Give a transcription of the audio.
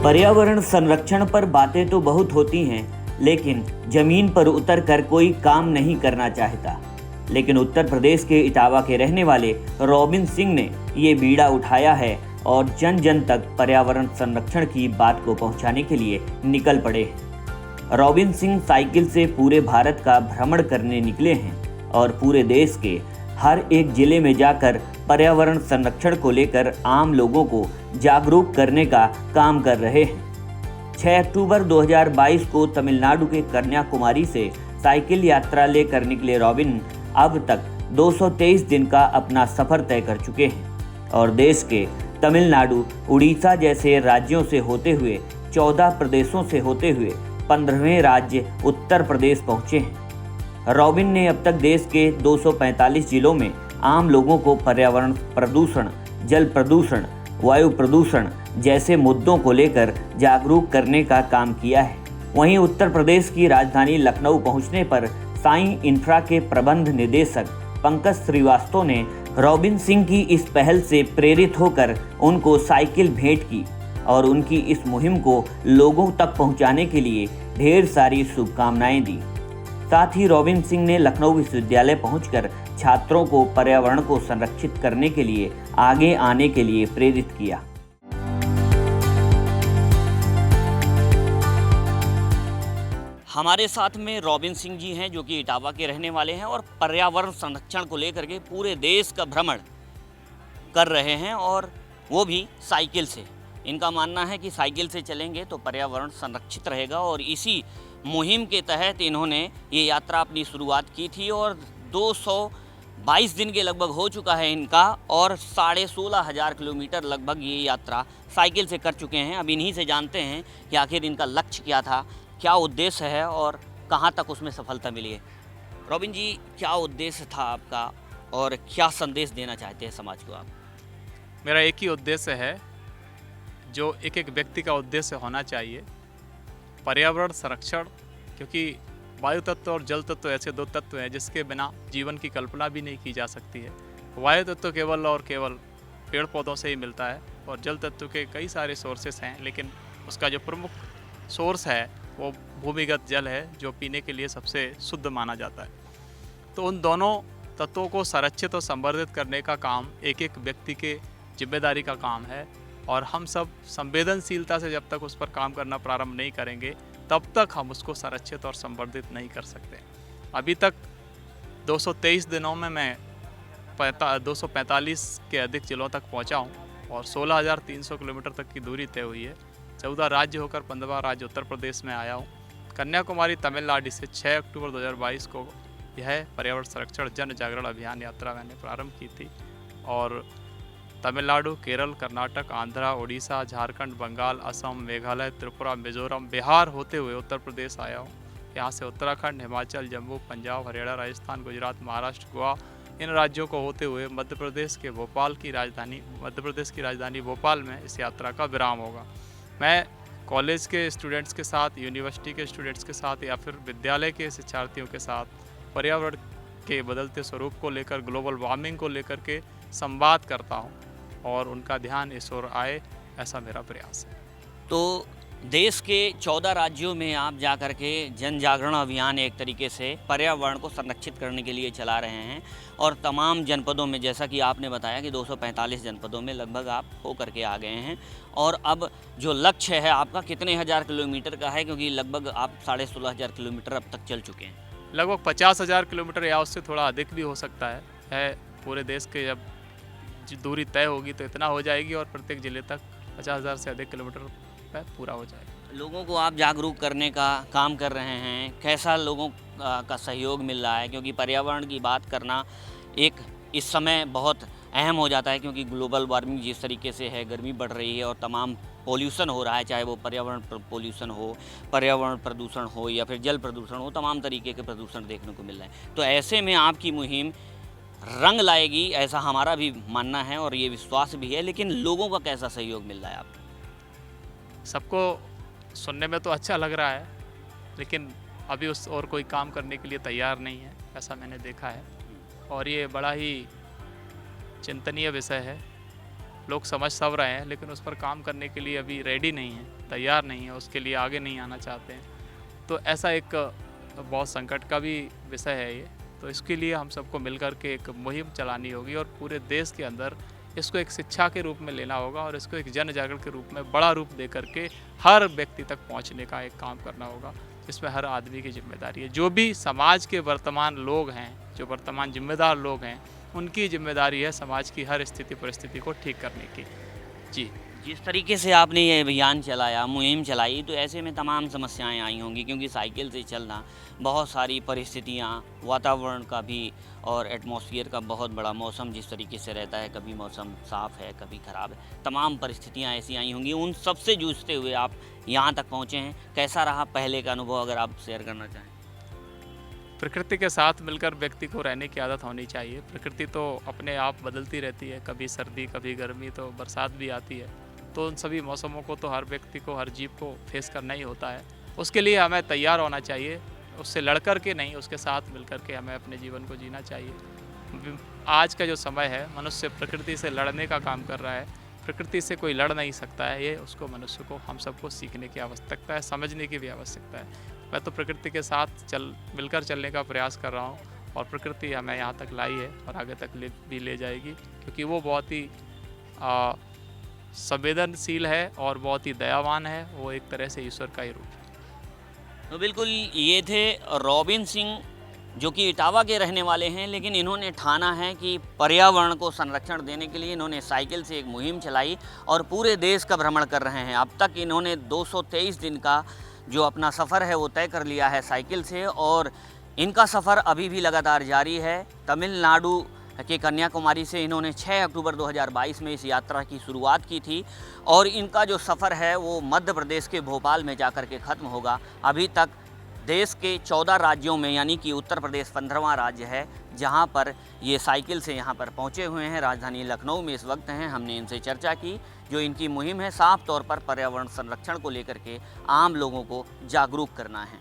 पर्यावरण संरक्षण पर बातें तो बहुत होती हैं, लेकिन जमीन पर उतर कर कोई काम नहीं करना चाहता। लेकिन उत्तर प्रदेश के इटावा के रहने वाले रॉबिन सिंह ने ये बीड़ा उठाया है और जन जन तक पर्यावरण संरक्षण की बात को पहुंचाने के लिए निकल पड़े हैं। रॉबिन सिंह साइकिल से पूरे भारत का भ्रमण करने निकले हैं और पूरे देश के हर एक जिले में जाकर पर्यावरण संरक्षण को लेकर आम लोगों को जागरूक करने का काम कर रहे हैं। 6 अक्टूबर 2022 को तमिलनाडु के कन्याकुमारी से साइकिल यात्रा लेकर निकले रॉबिन अब तक 223 दिन का अपना सफर तय कर चुके हैं और देश के तमिलनाडु, उड़ीसा जैसे राज्यों से होते हुए 14 प्रदेशों से होते हुए 15वें राज्य उत्तर प्रदेश पहुंचे हैं। रॉबिन ने अब तक देश के 245 जिलों में आम लोगों को पर्यावरण प्रदूषण, जल प्रदूषण, वायु प्रदूषण जैसे मुद्दों को लेकर जागरूक करने का काम किया है। वहीं उत्तर प्रदेश की राजधानी लखनऊ पहुंचने पर साई इंफ्रा के प्रबंध निदेशक पंकज श्रीवास्तव ने रॉबिन सिंह की इस पहल से प्रेरित होकर उनको साइकिल भेंट की और उनकी इस मुहिम को लोगों तक पहुंचाने के लिए ढेर सारी शुभकामनाएं दी। साथ ही रॉबिन सिंह ने लखनऊ विश्वविद्यालय पहुंचकर छात्रों को पर्यावरण को संरक्षित करने के लिए आगे आने के लिए प्रेरित किया। हमारे साथ में रॉबिन सिंह जी हैं जो कि इटावा के रहने वाले हैं और पर्यावरण संरक्षण को लेकर के पूरे देश का भ्रमण कर रहे हैं और वो भी साइकिल से। इनका मानना है कि साइकिल से चलेंगे तो पर्यावरण संरक्षित रहेगा और इसी मुहिम के तहत इन्होंने ये यात्रा अपनी शुरुआत की थी और 222 दिन के लगभग हो चुका है इनका और 16,500 किलोमीटर लगभग ये यात्रा साइकिल से कर चुके हैं। अब इन्हीं से जानते हैं कि आखिर इनका लक्ष्य क्या था, क्या उद्देश्य है और कहाँ तक उसमें सफलता मिली है। रॉबिन जी, क्या उद्देश्य था आपका और क्या संदेश देना चाहते हैं समाज को आप? मेरा एक ही उद्देश्य है जो एक एक व्यक्ति का उद्देश्य होना चाहिए, पर्यावरण संरक्षण। क्योंकि वायु तत्व और जल तत्व ऐसे दो तत्व हैं जिसके बिना जीवन की कल्पना भी नहीं की जा सकती है। वायु तत्व केवल और केवल पेड़ पौधों से ही मिलता है और जल तत्व के कई सारे सोर्सेस हैं, लेकिन उसका जो प्रमुख सोर्स है वो भूमिगत जल है जो पीने के लिए सबसे शुद्ध माना जाता है। तो उन दोनों तत्वों को संरक्षित और संवर्धित करने का काम एक एक व्यक्ति के जिम्मेदारी का काम है और हम सब संवेदनशीलता से जब तक उस पर काम करना प्रारंभ नहीं करेंगे तब तक हम उसको संरक्षित और संवर्धित नहीं कर सकते। अभी तक 223 दिनों में मैं 245 के अधिक जिलों तक पहुंचा हूं और 16,300 किलोमीटर तक की दूरी तय हुई है। 14 राज्य होकर 15वां राज्य उत्तर प्रदेश में आया हूं। कन्याकुमारी तमिलनाडु से 6 अक्टूबर 2022 को यह पर्यावरण संरक्षण जन जागरण अभियान यात्रा मैंने प्रारंभ की थी और तमिलनाडु, केरल, कर्नाटक, आंध्रा, उड़ीसा, झारखंड, बंगाल, असम, मेघालय, त्रिपुरा, मिजोरम, बिहार होते हुए उत्तर प्रदेश आया हूँ। यहाँ से उत्तराखंड, हिमाचल, जम्मू, पंजाब, हरियाणा, राजस्थान, गुजरात, महाराष्ट्र, गोवा, इन राज्यों को होते हुए मध्य प्रदेश की राजधानी भोपाल में इस यात्रा का विराम होगा। मैं कॉलेज के स्टूडेंट्स के साथ, यूनिवर्सिटी के स्टूडेंट्स के साथ या फिर विद्यालय के शिक्षार्थियों के साथ पर्यावरण के बदलते स्वरूप को लेकर, ग्लोबल वार्मिंग को लेकर के संवाद करता हूँ और उनका ध्यान इस ओर आए, ऐसा मेरा प्रयास है। तो देश के 14 राज्यों में आप जा कर के जन जागरण अभियान एक तरीके से पर्यावरण को संरक्षित करने के लिए चला रहे हैं और तमाम जनपदों में, जैसा कि आपने बताया कि 245 जनपदों में लगभग आप हो करके आ गए हैं और अब जो लक्ष्य है आपका कितने हज़ार किलोमीटर का है, क्योंकि लगभग आप 16,500 किलोमीटर अब तक चल चुके हैं? लगभग 50,000 किलोमीटर या उससे थोड़ा अधिक भी हो सकता है। पूरे देश के जब दूरी तय होगी तो इतना हो जाएगी और प्रत्येक जिले तक 50,000 से अधिक किलोमीटर पर पूरा हो जाएगा। लोगों को आप जागरूक करने का काम कर रहे हैं, कैसा लोगों का सहयोग मिल रहा है? क्योंकि पर्यावरण की बात करना एक इस समय बहुत अहम हो जाता है, क्योंकि ग्लोबल वार्मिंग जिस तरीके से है, गर्मी बढ़ रही है और तमाम पोल्यूशन हो रहा है, चाहे वो पर्यावरण पोल्यूशन हो, पर्यावरण प्रदूषण हो या फिर जल प्रदूषण हो, तमाम तरीके के प्रदूषण देखने को मिल रहे हैं। तो ऐसे में आपकी मुहिम रंग लाएगी, ऐसा हमारा भी मानना है और ये विश्वास भी है। लेकिन लोगों का कैसा सहयोग मिल रहा है आपको? सबको सुनने में तो अच्छा लग रहा है, लेकिन अभी उस और कोई काम करने के लिए तैयार नहीं है, ऐसा मैंने देखा है। और ये बड़ा ही चिंतनीय विषय है लोग समझ सब रहे हैं, लेकिन उस पर काम करने के लिए अभी रेडी नहीं है, तैयार नहीं है, उसके लिए आगे नहीं आना चाहते हैं। तो ऐसा एक बहुत संकट का भी विषय है ये। तो इसके लिए हम सबको मिलकर के एक मुहिम चलानी होगी और पूरे देश के अंदर इसको एक शिक्षा के रूप में लेना होगा और इसको एक जन जागरण के रूप में बड़ा रूप दे करके हर व्यक्ति तक पहुंचने का एक काम करना होगा, जिसमें हर आदमी की जिम्मेदारी है। जो भी समाज के वर्तमान लोग हैं, जो वर्तमान जिम्मेदार लोग हैं, उनकी जिम्मेदारी है समाज की हर स्थिति परिस्थिति को ठीक करने की। जी। जिस तरीके से आपने ये अभियान चलाया, मुहिम चलाई, तो ऐसे में तमाम समस्याएं आई होंगी, क्योंकि साइकिल से चलना बहुत सारी परिस्थितियां, वातावरण का भी और एटमॉस्फेयर का बहुत बड़ा, मौसम जिस तरीके से रहता है, कभी मौसम साफ़ है, कभी ख़राब है, तमाम परिस्थितियां ऐसी आई होंगी। उन सब से जूझते हुए आप यहाँ तक पहुँचे हैं। कैसा रहा पहले का अनुभव, अगर आप शेयर करना चाहें? प्रकृति के साथ मिलकर व्यक्ति को रहने की आदत होनी चाहिए। प्रकृति तो अपने आप बदलती रहती है, कभी सर्दी, कभी गर्मी, तो बरसात भी आती है। तो उन सभी मौसमों को तो हर व्यक्ति को, हर जीव को फेस करना ही होता है। उसके लिए हमें तैयार होना चाहिए, उससे लड़ कर के नहीं, उसके साथ मिल कर के हमें अपने जीवन को जीना चाहिए। आज का जो समय है, मनुष्य प्रकृति से लड़ने का काम कर रहा है। प्रकृति से कोई लड़ नहीं सकता है, ये उसको, मनुष्य को, हम सबको सीखने की आवश्यकता है, समझने की भी आवश्यकता है। मैं तो प्रकृति के साथ मिलकर चलने का प्रयास कर रहा हूँ और प्रकृति हमें यहाँ तक लाई है और आगे तक भी ले जाएगी, क्योंकि वो बहुत ही संवेदनशील है और बहुत ही दयावान है। वो एक तरह से ईश्वर का ही रूप है। तो बिल्कुल ये थे रॉबिन सिंह, जो कि इटावा के रहने वाले हैं, लेकिन इन्होंने ठाना है कि पर्यावरण को संरक्षण देने के लिए इन्होंने साइकिल से एक मुहिम चलाई और पूरे देश का भ्रमण कर रहे हैं। अब तक इन्होंने 223 दिन का जो अपना सफ़र है वो तय कर लिया है साइकिल से, और इनका सफ़र अभी भी लगातार जारी है। तमिलनाडु के कन्याकुमारी से इन्होंने 6 अक्टूबर 2022 में इस यात्रा की शुरुआत की थी और इनका जो सफ़र है वो मध्य प्रदेश के भोपाल में जाकर के ख़त्म होगा। अभी तक देश के 14 राज्यों में, यानी कि उत्तर प्रदेश 15वां राज्य है जहां पर ये साइकिल से यहां पर पहुंचे हुए हैं। राजधानी लखनऊ में इस वक्त हैं। हमने इनसे चर्चा की। जो इनकी मुहिम है, साफ तौर पर पर्यावरण संरक्षण को लेकर के आम लोगों को जागरूक करना है।